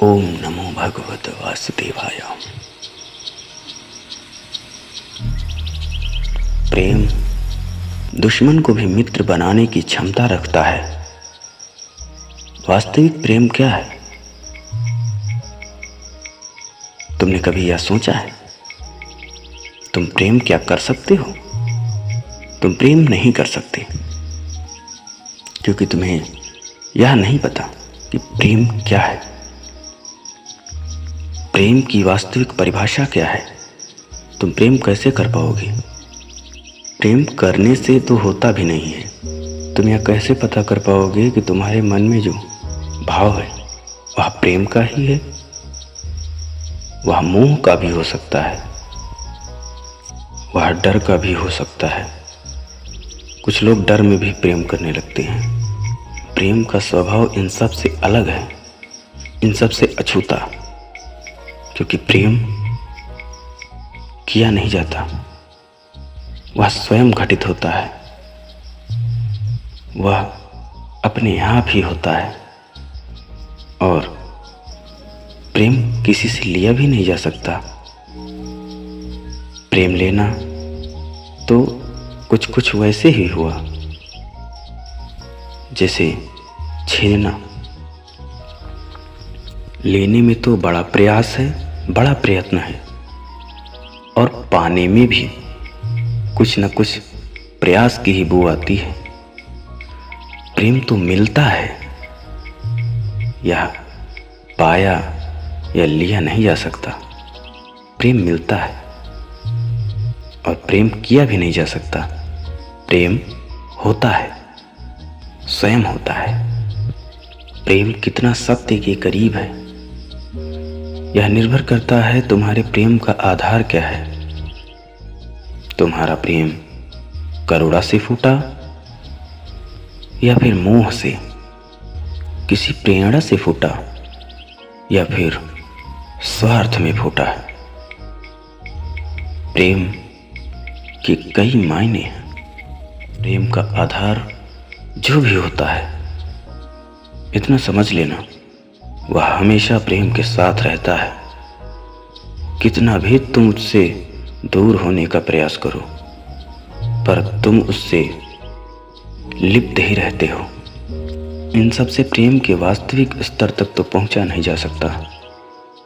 ओम नमो भगवत वासुदेवाय। प्रेम दुश्मन को भी मित्र बनाने की क्षमता रखता है। वास्तविक प्रेम क्या है? तुमने कभी यह सोचा है? तुम प्रेम क्या कर सकते हो? तुम प्रेम नहीं कर सकते, क्योंकि तुम्हें यह नहीं पता कि प्रेम क्या है। प्रेम की वास्तविक परिभाषा क्या है? तुम प्रेम कैसे कर पाओगे? प्रेम करने से तो होता भी नहीं है। तुम यह कैसे पता कर पाओगे कि तुम्हारे मन में जो भाव है वह प्रेम का ही है? वह मोह का भी हो सकता है, वह डर का भी हो सकता है। कुछ लोग डर में भी प्रेम करने लगते हैं। प्रेम का स्वभाव इन सब से अलग है, इन सब से अछूता, क्योंकि प्रेम किया नहीं जाता, वह स्वयं घटित होता है, वह अपने आप ही होता है। और प्रेम किसी से लिया भी नहीं जा सकता। प्रेम लेना तो कुछ कुछ वैसे ही हुआ जैसे छेड़ना। लेने में तो बड़ा प्रयास है, बड़ा प्रयत्न है, और पाने में भी कुछ न कुछ प्रयास की ही बू आती है। प्रेम तो मिलता है, यह पाया या लिया नहीं जा सकता। प्रेम मिलता है और प्रेम किया भी नहीं जा सकता। प्रेम होता है, स्वयं होता है। प्रेम कितना सत्य के करीब है, यह निर्भर करता है तुम्हारे प्रेम का आधार क्या है। तुम्हारा प्रेम करुणा से फूटा या फिर मोह से, किसी प्रेरणा से फूटा या फिर स्वार्थ में फूटा है। प्रेम के कई मायने हैं। प्रेम का आधार जो भी होता है, इतना समझ लेना, वह हमेशा प्रेम के साथ रहता है। कितना भी तुम उससे दूर होने का प्रयास करो, पर तुम उससे लिप्त ही रहते हो। इन सब से प्रेम के वास्तविक स्तर तक तो पहुंचा नहीं जा सकता,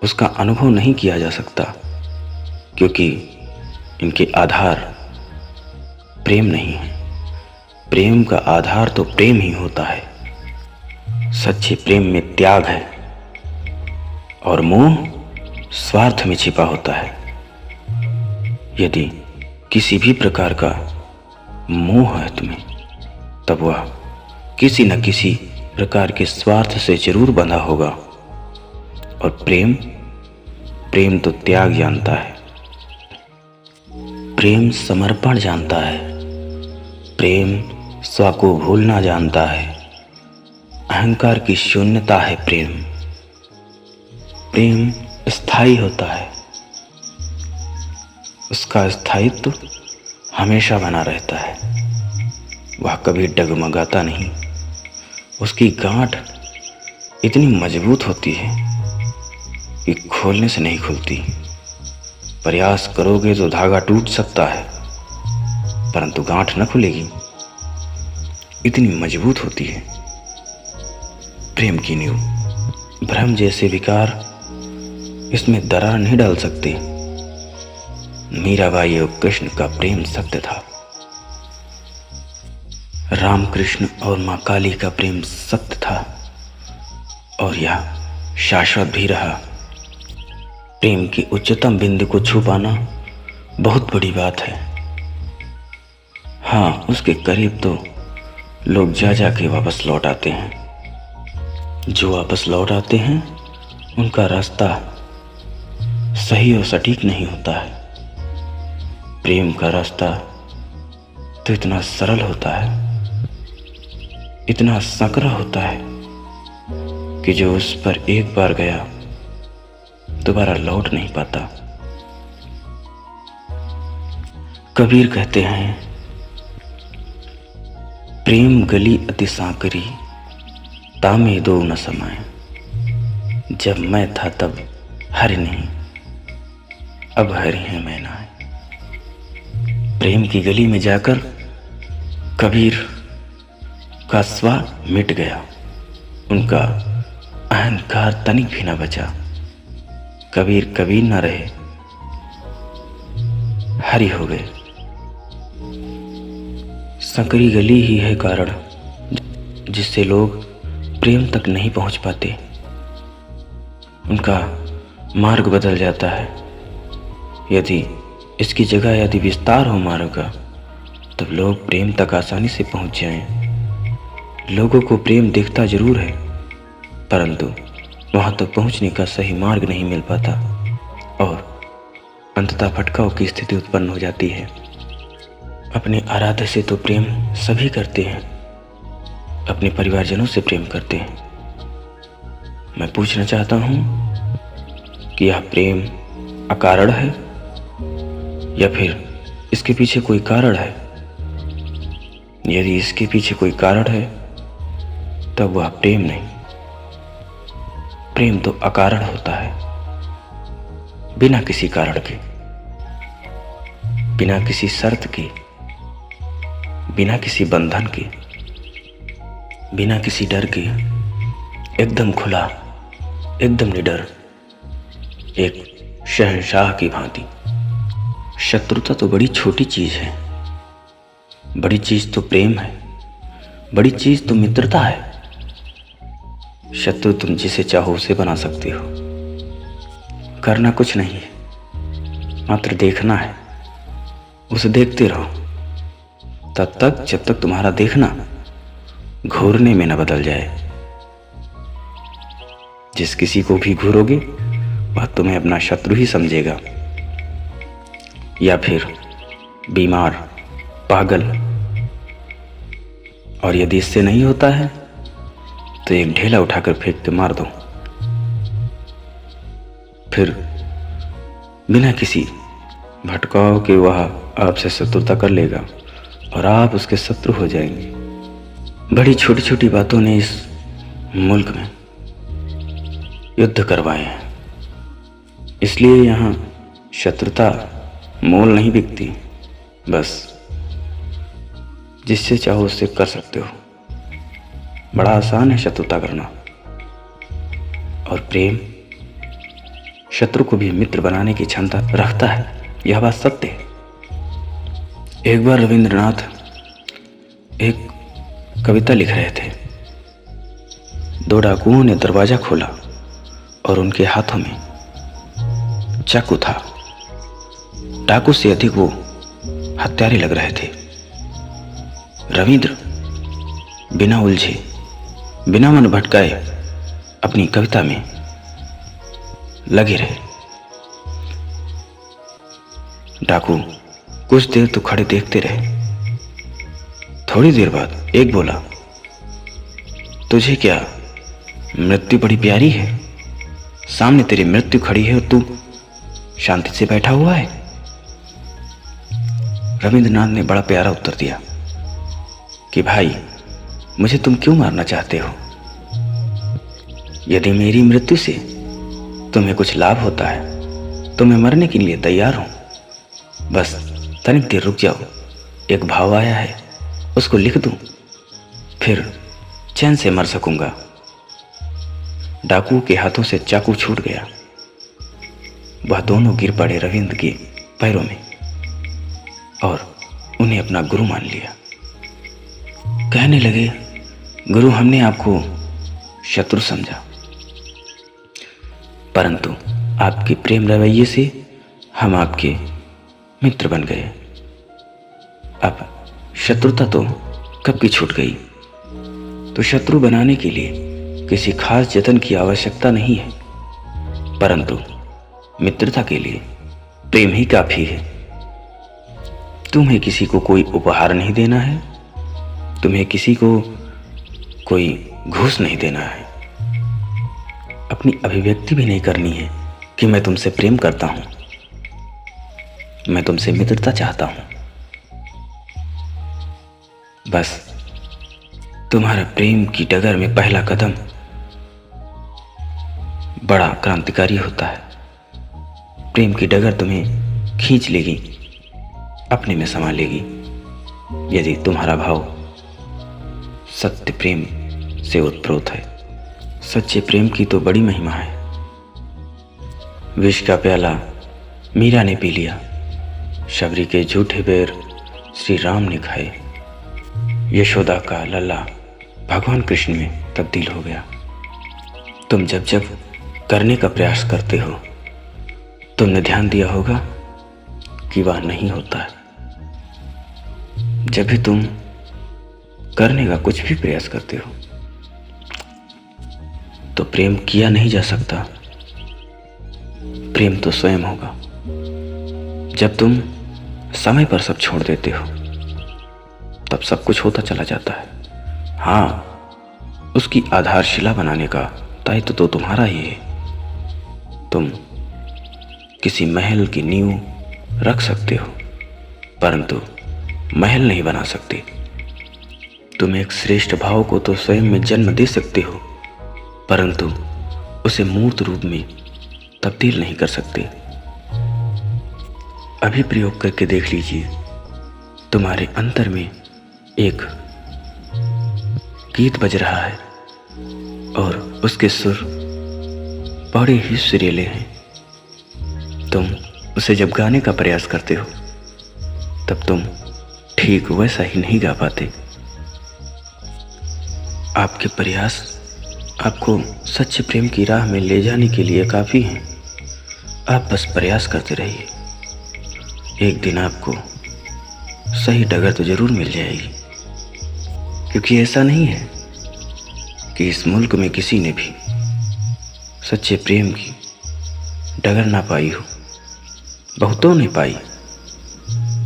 उसका अनुभव नहीं किया जा सकता, क्योंकि इनके आधार प्रेम नहीं है। प्रेम का आधार तो प्रेम ही होता है। सच्चे प्रेम में त्याग है और मोह स्वार्थ में छिपा होता है। यदि किसी भी प्रकार का मोह है तुम्हें, तब वह किसी न किसी प्रकार के स्वार्थ से जरूर बंधा होगा। और प्रेम तो त्याग जानता है, प्रेम समर्पण जानता है, प्रेम स्व को भूलना जानता है। अहंकार की शून्यता है प्रेम। प्रेम स्थायी होता है, उसका स्थायित्व हमेशा बना रहता है। वह कभी डगमगाता नहीं। उसकी गांठ इतनी मजबूत होती है कि खोलने से नहीं खुलती। प्रयास करोगे तो धागा टूट सकता है, परंतु गांठ न खुलेगी, इतनी मजबूत होती है प्रेम की नींव। भ्रम जैसे विकार इसमें दरार नहीं डाल सकते। मीराबाई और कृष्ण का प्रेम सत्य था, रामकृष्ण और मां काली का प्रेम सत्य था, और यह शाश्वत भी रहा। प्रेम की उच्चतम बिंदु को छू पाना बहुत बड़ी बात है। हाँ, उसके करीब तो लोग जा के वापस लौट आते हैं। जो वापस लौट आते हैं उनका रास्ता सही और सटीक नहीं होता है। प्रेम का रास्ता तो इतना सरल होता है, इतना संकरा होता है कि जो उस पर एक बार गया दोबारा लौट नहीं पाता। कबीर कहते हैं, प्रेम गली अति सांकरी, तामे दो न समाए। जब मैं था तब हरि नहीं, अब हरि है मैं ना। प्रेम की गली में जाकर कबीर का स्वाद मिट गया, उनका अहंकार तनिक भी न बचा। कबीर कबीर न रहे, हरि हो गए। संकरी गली ही है कारण जिससे लोग प्रेम तक नहीं पहुंच पाते। उनका मार्ग बदल जाता है। यदि इसकी जगह यदि विस्तार हो मार्ग का, तब लोग प्रेम तक आसानी से पहुंच जाएं। लोगों को प्रेम दिखता जरूर है, परंतु वहां तक पहुंचने का सही मार्ग नहीं मिल पाता और अंततः भटकाव की स्थिति उत्पन्न हो जाती है। अपने आराध्य से तो प्रेम सभी करते हैं, अपने परिवारजनों से प्रेम करते हैं। मैं पूछना चाहता हूं कि यह प्रेम अकारण है या फिर इसके पीछे कोई कारण है? यदि इसके पीछे कोई कारण है तब वह प्रेम नहीं। प्रेम तो अकारण होता है, बिना किसी कारण के, बिना किसी शर्त के, बिना किसी बंधन के, बिना किसी डर के, एकदम खुला, एकदम निडर, एक शहंशाह की भांति। शत्रुता तो बड़ी छोटी चीज है, बड़ी चीज तो प्रेम है, बड़ी चीज तो मित्रता है। शत्रु तुम जिसे चाहो उसे बना सकते हो। करना कुछ नहीं है, मात्र देखना है। उसे देखते रहो तब तक जब तक तुम्हारा देखना घूरने में न बदल जाए। जिस किसी को भी घूरोगे वह तुम्हें अपना शत्रु ही समझेगा, या फिर बीमार, पागल। और यदि इससे नहीं होता है तो एक ढेला उठाकर फेंक के मार दो। फिर बिना किसी भटकाव के वह आपसे शत्रुता कर लेगा और आप उसके शत्रु हो जाएंगे। बड़ी छोटी छोटी बातों ने इस मुल्क में युद्ध करवाए हैं, इसलिए यहाँ शत्रुता मोल नहीं बिकती। बस जिससे चाहो उससे कर सकते हो। बड़ा आसान है शत्रुता करना, और प्रेम शत्रु को भी मित्र बनाने की क्षमता रखता है, यह बात सत्य है। एक बार रविंद्रनाथ एक कविता लिख रहे थे। दो डाकुओं ने दरवाजा खोला और उनके हाथों में चाकू था। डाकू से अधिक वो हत्यारे लग रहे थे। रविंद्र बिना उलझे, बिना मन भटकाए अपनी कविता में लगे रहे। डाकू कुछ देर तो खड़े देखते रहे। थोड़ी देर बाद एक बोला, तुझे क्या मृत्यु बड़ी प्यारी है? सामने तेरी मृत्यु खड़ी है और तू शांति से बैठा हुआ है। रविंद्रनाथ ने बड़ा प्यारा उत्तर दिया कि भाई, मुझे तुम क्यों मारना चाहते हो? यदि मेरी मृत्यु से तुम्हें कुछ लाभ होता है तो मैं मरने के लिए तैयार हूं। बस तनिक देर रुक जाओ, एक भाव आया है उसको लिख दूं, फिर चैन से मर सकूंगा। डाकू के हाथों से चाकू छूट गया। वह दोनों गिर पड़े रविंद्र के पैरों में और उन्हें अपना गुरु मान लिया। कहने लगे, गुरु, हमने आपको शत्रु समझा, परंतु आपके प्रेम रवैये से हम आपके मित्र बन गए। अब शत्रुता तो कब की छूट गई। तो शत्रु बनाने के लिए किसी खास जतन की आवश्यकता नहीं है, परंतु मित्रता के लिए प्रेम ही काफी है। तुम्हें किसी को कोई उपहार नहीं देना है, तुम्हें किसी को कोई घूस नहीं देना है, अपनी अभिव्यक्ति भी नहीं करनी है कि मैं तुमसे प्रेम करता हूं, मैं तुमसे मित्रता चाहता हूं। बस तुम्हारा प्रेम की डगर में पहला कदम बड़ा क्रांतिकारी होता है। प्रेम की डगर तुम्हें खींच लेगी, अपने में समा लेगी, यदि तुम्हारा भाव सत्य प्रेम से उत्प्रोत है। सच्चे प्रेम की तो बड़ी महिमा है। विष का प्याला मीरा ने पी लिया, शबरी के झूठे बेर श्री राम ने खाए, यशोदा का लल्ला भगवान कृष्ण में तब्दील हो गया। तुम जब जब करने का प्रयास करते हो, तुमने ध्यान दिया होगा कि वह नहीं होता है। जब भी तुम करने का कुछ भी प्रयास करते हो तो प्रेम किया नहीं जा सकता। प्रेम तो स्वयं होगा। जब तुम समय पर सब छोड़ देते हो तब सब कुछ होता चला जाता है। हाँ, उसकी आधारशिला बनाने का दायित्व तो तुम्हारा ही है। तुम किसी महल की नींव रख सकते हो, परंतु महल नहीं बना सकते। तुम एक श्रेष्ठ भाव को तो स्वयं में जन्म दे सकते हो, परंतु उसे मूर्त रूप में तब्दील नहीं कर सकते। अभी प्रयोग करके देख लीजिए, तुम्हारे अंतर में एक गीत बज रहा है और उसके सुर बड़े ही सुरीले हैं। तुम उसे जब गाने का प्रयास करते हो तब तुम ठीक वैसा ही नहीं गा पाते। आपके प्रयास आपको सच्चे प्रेम की राह में ले जाने के लिए काफ़ी हैं। आप बस प्रयास करते रहिए, एक दिन आपको सही डगर तो जरूर मिल जाएगी। क्योंकि ऐसा नहीं है कि इस मुल्क में किसी ने भी सच्चे प्रेम की डगर ना पाई हो। बहुतों ने पाई,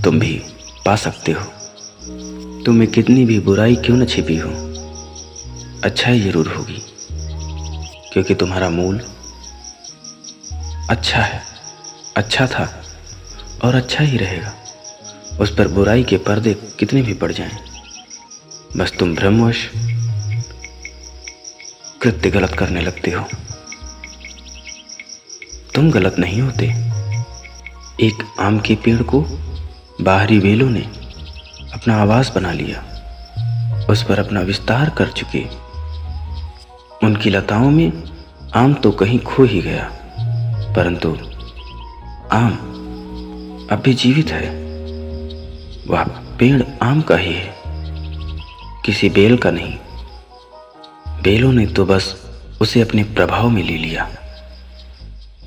तुम भी पा सकते हो। तुम्हें कितनी भी बुराई क्यों न छिपी हो, अच्छाई जरूर होगी, क्योंकि तुम्हारा मूल अच्छा है, अच्छा था और अच्छा ही रहेगा। उस पर बुराई के पर्दे कितने भी पड़ जाएं, बस तुम भ्रमवश कृत्य गलत करने लगते हो। तुम गलत नहीं होते। एक आम के पेड़ को बाहरी बेलों ने अपना आवास बना लिया, उस पर अपना विस्तार कर चुके। उनकी लताओं में आम तो कहीं खो ही गया, परंतु आम अब भी जीवित है। वह पेड़ आम का ही है, किसी बेल का नहीं। बेलों ने तो बस उसे अपने प्रभाव में ले लिया।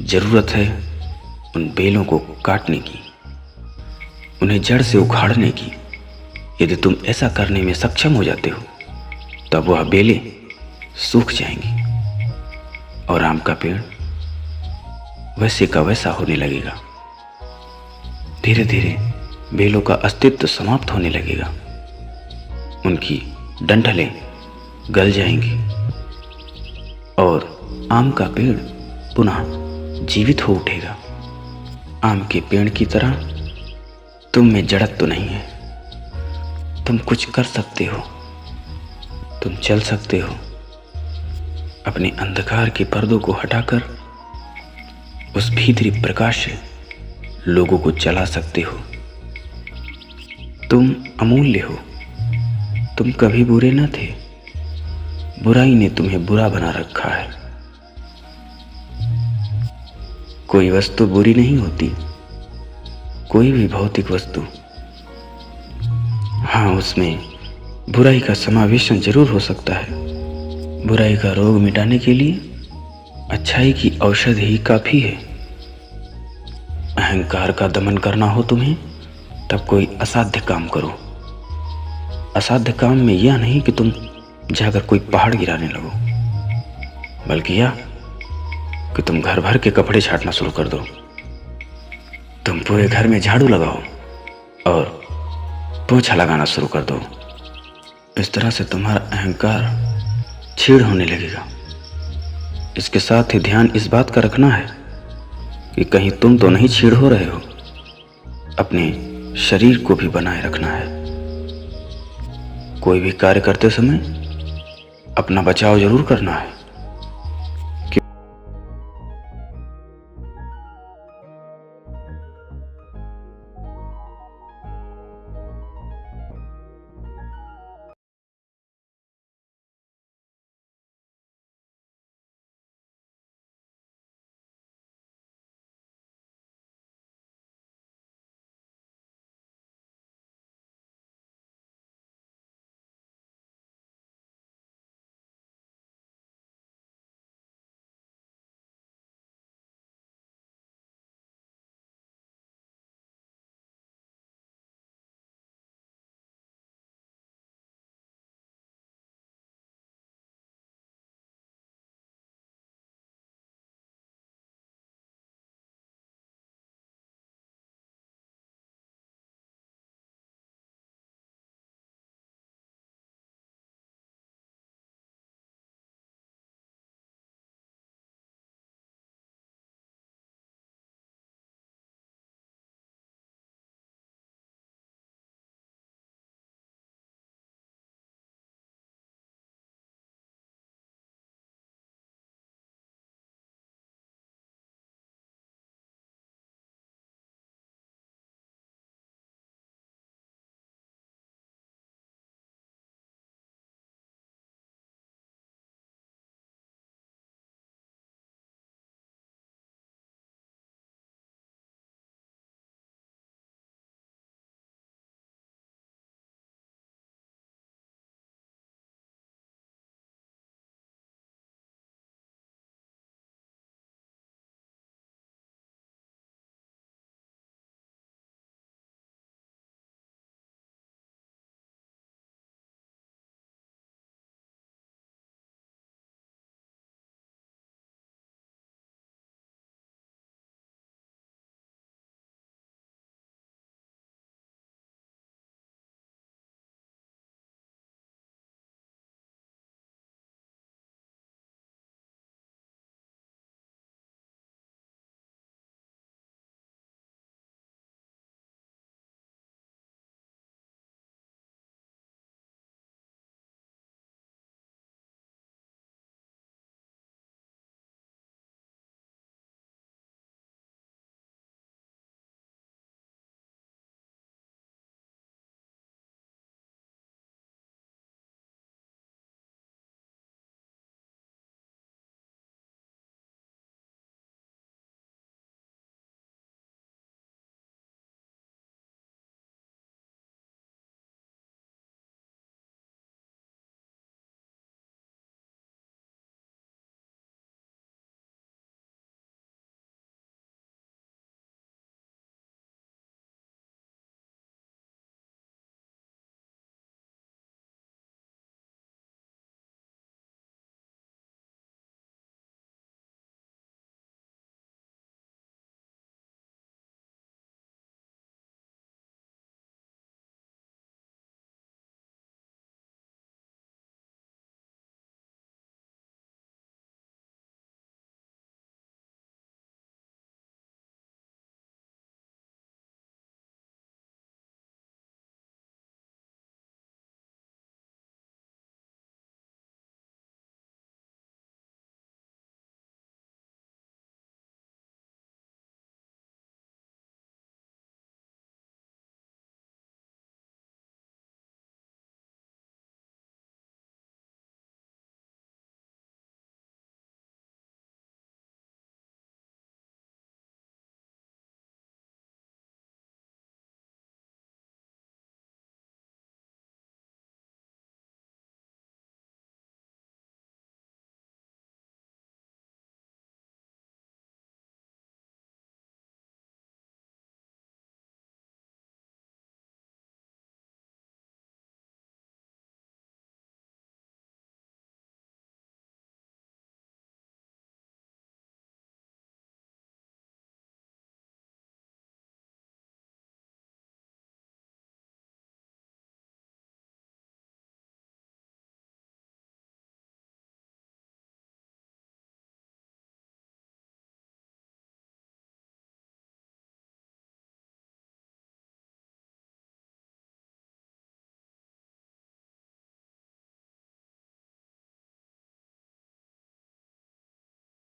जरूरत है उन बेलों को काटने की, उन्हें जड़ से उखाड़ने की। यदि तुम ऐसा करने में सक्षम हो जाते हो तब वह बेलें सूख जाएंगी और आम का पेड़ वैसे का वैसा होने लगेगा। धीरे धीरे बेलों का अस्तित्व समाप्त होने लगेगा, उनकी डंठलें गल जाएंगी और आम का पेड़ पुनः जीवित हो उठेगा। आम के पेड़ की तरह तुम में जड़त तो नहीं है। तुम कुछ कर सकते हो, तुम चल सकते हो। अपने अंधकार के पर्दों को हटाकर उस भीतरी प्रकाश से लोगों को चला सकते हो। तुम अमूल्य हो, तुम कभी बुरे न थे। बुराई ने तुम्हें बुरा बना रखा है। कोई वस्तु बुरी नहीं होती, कोई भी भौतिक वस्तु। हाँ, उसमें बुराई का समावेशन जरूर हो सकता है। बुराई का रोग मिटाने के लिए अच्छाई की औषधि ही काफी है। अहंकार का दमन करना हो तुम्हें, तब कोई असाध्य काम करो। असाध्य काम में यह नहीं कि तुम जाकर कोई पहाड़ गिराने लगो, बल्कि यह कि तुम घर भर के कपड़े छाटना शुरू कर दो। तुम पूरे घर में झाड़ू लगाओ और पोछा लगाना शुरू कर दो। इस तरह से तुम्हारा अहंकार छीड़ होने लगेगा। इसके साथ ही ध्यान इस बात का रखना है कि कहीं तुम तो नहीं छीड़ हो रहे हो। अपने शरीर को भी बनाए रखना है। कोई भी कार्य करते समय अपना बचाव जरूर करना है।